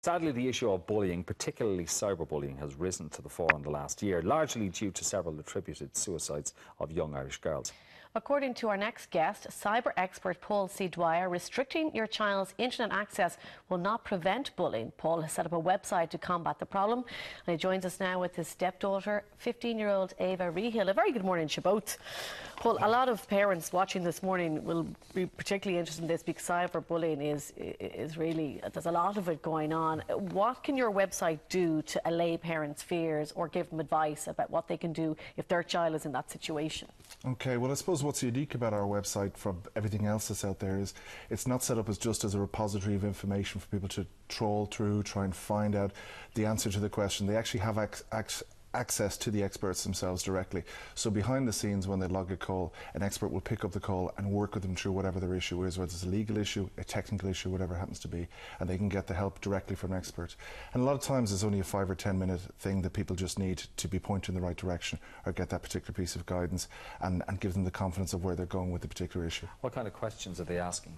Sadly, the issue of bullying, particularly cyberbullying, has risen to the fore in the last year, largely due to several attributed suicides of young Irish girls. According to our next guest, cyber expert Paul C. Dwyer, restricting your child's internet access will not prevent bullying. Paul has set up a website to combat the problem, and he joins us now with his stepdaughter, 15-year-old Ava Reihill. A very good morning to you both. Paul, a lot of parents watching this morning will be particularly interested in this because cyberbullying is really, there's a lot of it going on. What can your website do to allay parents' fears or give them advice about what they can do if their child is in that situation? Okay, well, I suppose what's unique about our website from everything else that's out there is it's not set up as just as a repository of information for people to trawl through, try and find out the answer to the question. They actually have access to the experts themselves directly. So behind the scenes, when they log a call, an expert will pick up the call and work with them through whatever their issue is, whether it's a legal issue, a technical issue, whatever it happens to be, and they can get the help directly from an expert. And a lot of times it's only a 5 or 10 minute thing that people just need to be pointed in the right direction or get that particular piece of guidance and give them the confidence of where they're going with the particular issue. What kind of questions are they asking?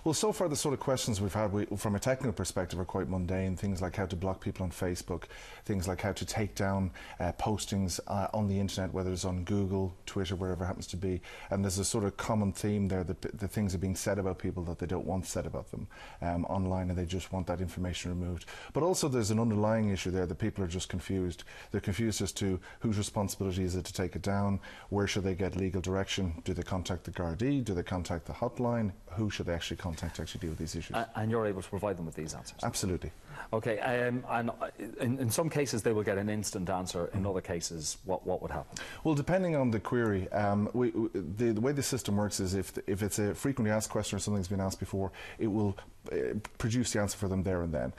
Well, so far the sort of questions we've had from a technical perspective are quite mundane. Things like how to block people on Facebook, things like how to take down postings on the internet, whether it's on Google, Twitter, wherever it happens to be. And there's a sort of common theme there that the things are being said about people that they don't want said about them online, and they just want that information removed. But also there's an underlying issue there that people are just confused. They're confused as to whose responsibility is it to take it down, where should they get legal direction, do they contact the Gardaí, do they contact the hotline, who should they actually contact to actually deal with these issues? And you're able to provide them with these answers? Absolutely. Okay, and in some cases they will get an instant answer, in other cases what would happen? Well, depending on the query, the way the system works is if it's a frequently asked question or something's been asked before, it will produce the answer for them there and then.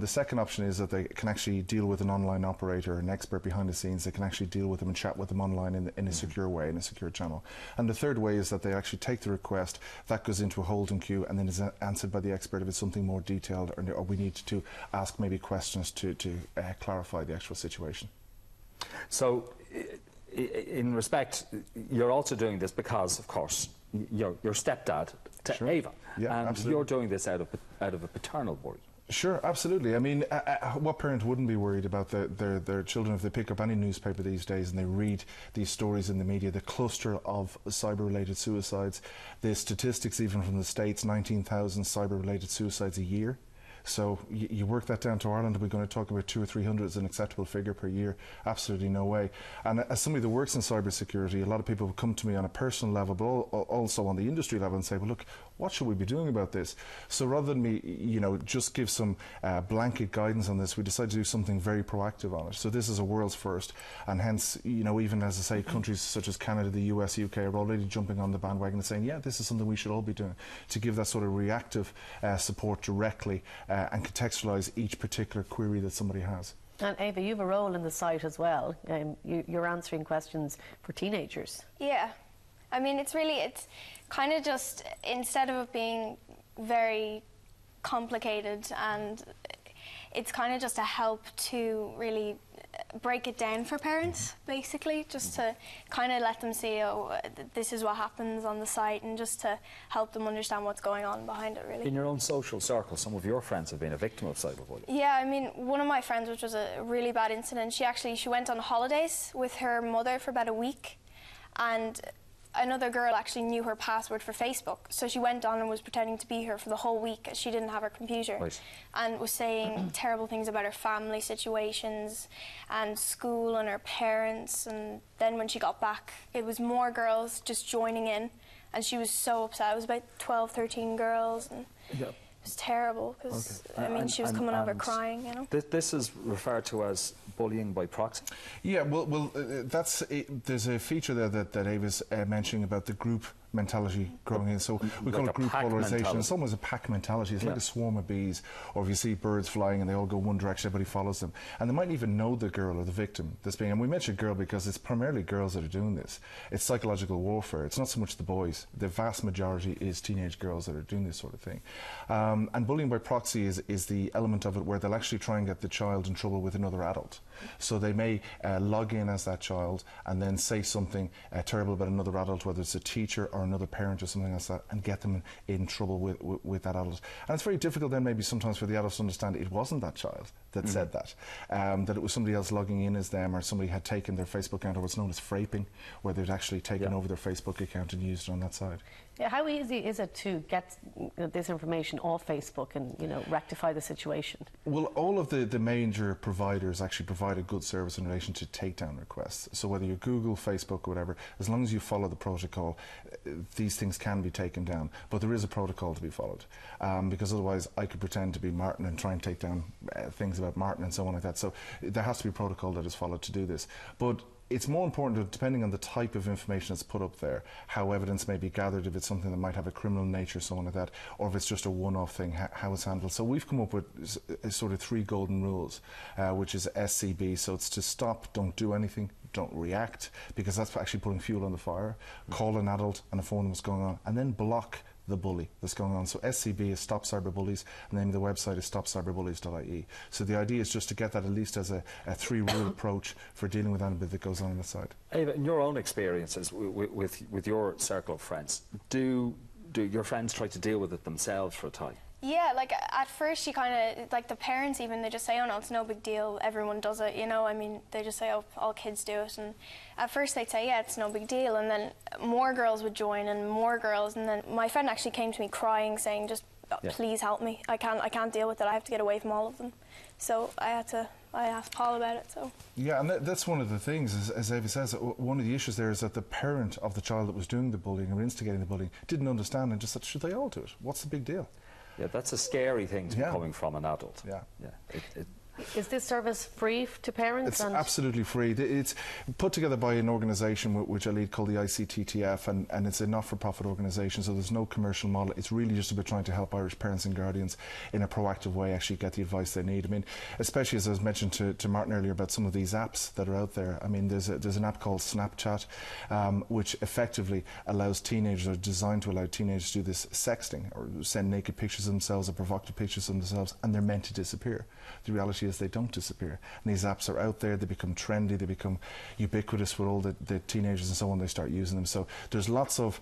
The second option is that they can actually deal with an online operator, an expert behind the scenes. They can actually deal with them and chat with them online in a secure way, in a secure channel. And the third way is that they actually take the request, that goes into a holding queue, and then is answered by the expert if it's something more detailed, or we need to ask maybe questions to clarify the actual situation. So, in respect, you're also doing this because, of course, your stepdad to Sure. Ava, yeah, and absolutely. you're doing this out of a paternal worry. Sure, absolutely. I mean, what parent wouldn't be worried about their children if they pick up any newspaper these days and they read these stories in the media, the cluster of cyber-related suicides, the statistics even from the States, 19,000 cyber-related suicides a year. So you work that down to Ireland, we're going to talk about 200 or 300 as an acceptable figure per year. Absolutely no way. And as somebody that works in cybersecurity, a lot of people will come to me on a personal level, but also on the industry level, and say, well, look, what should we be doing about this? So rather than me, just give some blanket guidance on this, we decided to do something very proactive on it. So this is a world's first, and hence, even as I say, countries such as Canada, the US, UK are already jumping on the bandwagon and saying, yeah, this is something we should all be doing, to give that sort of reactive support directly and contextualise each particular query that somebody has. And Ava, you have a role in the site as well. You're answering questions for teenagers. Yeah. I mean, it's kind of just, instead of it being very complicated, and it's kind of just a help to really break it down for parents, basically, just to kind of let them see, oh, this is what happens on the site, and just to help them understand what's going on behind it, really. In your own social circle, some of your friends have been a victim of cyberbullying. Yeah, I mean, one of my friends, which was a really bad incident, she went on holidays with her mother for about a week, and another girl actually knew her password for Facebook, so she went on and was pretending to be her for the whole week as she didn't have her computer. Right. And was saying terrible things about her family situations and school and her parents. And then when she got back, it was more girls just joining in, and she was so upset. It was about 12, 13 girls, and yeah. It was terrible because, I mean, she was coming over crying, This is referred to as bullying by proxy? Yeah, well, there's a feature there that Ava's mentioning about the group mentality growing in. So we call it group polarisation. It's almost a pack mentality. It's like a swarm of bees, or if you see birds flying and they all go one direction, everybody follows them. And they might even know the girl or the victim that's being, and we mention girl because it's primarily girls that are doing this. It's psychological warfare. It's not so much the boys. The vast majority is teenage girls that are doing this sort of thing. And bullying by proxy is the element of it where they'll actually try and get the child in trouble with another adult. So they may log in as that child and then say something terrible about another adult, whether it's a teacher or another parent or something else, and get them in trouble with that adult. And it's very difficult then maybe sometimes for the adults to understand it wasn't that child that said that, that it was somebody else logging in as them, or somebody had taken their Facebook account, or what's known as fraping, where they'd actually taken over their Facebook account and used it on that side. Yeah, how easy is it to get this information off Facebook and, you know, rectify the situation? Well, all of the major providers actually provide a good service in relation to takedown requests. So whether you're Google, Facebook, or whatever, as long as you follow the protocol, these things can be taken down. But there is a protocol to be followed, because otherwise I could pretend to be Martin and try and take down things about Martin and so on like that. So there has to be a protocol that is followed to do this. But it's more important, depending on the type of information that's put up there, how evidence may be gathered, if it's something that might have a criminal nature, so on like that, or if it's just a one-off thing, how it's handled. So we've come up with sort of 3 golden rules, which is SCB. So it's to stop, don't do anything, don't react, because that's actually putting fuel on the fire. Call an adult and inform them what's going on, and then block the bully that's going on. So SCB is Stop Cyberbullies, and the name of the website is stopcyberbullies.ie. So the idea is just to get that at least as a 3-rule approach for dealing with anything that goes on the side. Ava, in your own experiences with your circle of friends, do your friends try to deal with it themselves for a time? Yeah, like at first you kind of, like the parents even, they just say, oh no, it's no big deal, everyone does it, you know, I mean, they just say, oh, all kids do it, and at first they'd say, yeah, it's no big deal, and then more girls would join, and more girls, and then my friend actually came to me crying, saying, just please help me, I can't deal with it, I have to get away from all of them. So I asked Paul about it, so. Yeah, and that's one of the things, as Ava says, one of the issues there is that the parent of the child that was doing the bullying or instigating the bullying didn't understand and just said, should they all do it? What's the big deal? Yeah, that's a scary thing to be coming from an adult. Yeah. Is this service free to parents? It's absolutely free. It's put together by an organisation which I lead called the ICTTF, and it's a not-for-profit organisation, so there's no commercial model. It's really just about trying to help Irish parents and guardians in a proactive way actually get the advice they need. I mean, especially as I was mentioned to Martin earlier about some of these apps that are out there. I mean, there's an app called Snapchat, which effectively allows teenagers, or designed to allow teenagers to do this sexting, or send naked pictures of themselves or provocative pictures of themselves, and they're meant to disappear. The reality is they don't disappear. And these apps are out there, they become trendy, they become ubiquitous with all the teenagers and so on, they start using them. So there's lots of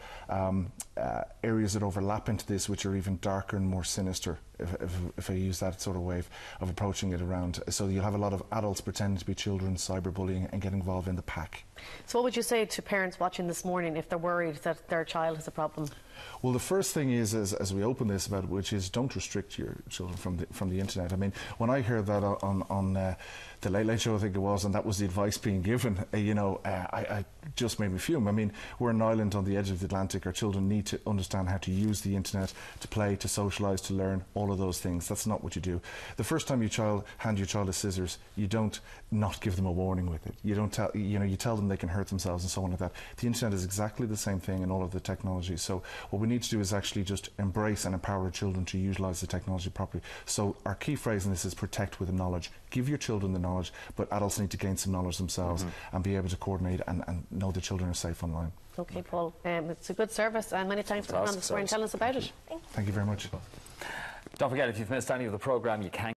areas that overlap into this which are even darker and more sinister, if I use that sort of way of approaching it around. So you'll have a lot of adults pretending to be children, cyberbullying, and get involved in the pack. So what would you say to parents watching this morning if they're worried that their child has a problem? Well, the first thing is, as we open this about, which is don't restrict your children from the internet. I mean, when I heard that on the Late Late Show, I think it was, and that was the advice being given, I just made me fume. I mean, we're an island on the edge of the Atlantic. Our children need to understand how to use the internet, to play, to socialise, to learn, all of those things. That's not what you do. The first time you hand your child a scissors, you don't not give them a warning with it. You don't tell, you tell them they can hurt themselves and so on like that. The internet is exactly the same thing in all of the technology. So what we need to do is actually just embrace and empower our children to utilise the technology properly. So our key phrase in this is protect with knowledge. Give your children the knowledge, but adults need to gain some knowledge themselves and be able to coordinate and know the children are safe online. Okay, Paul, it's a good service, and many thanks for coming on this morning and telling us about it. Thank you very much. Don't forget, if you've missed any of the programme, you can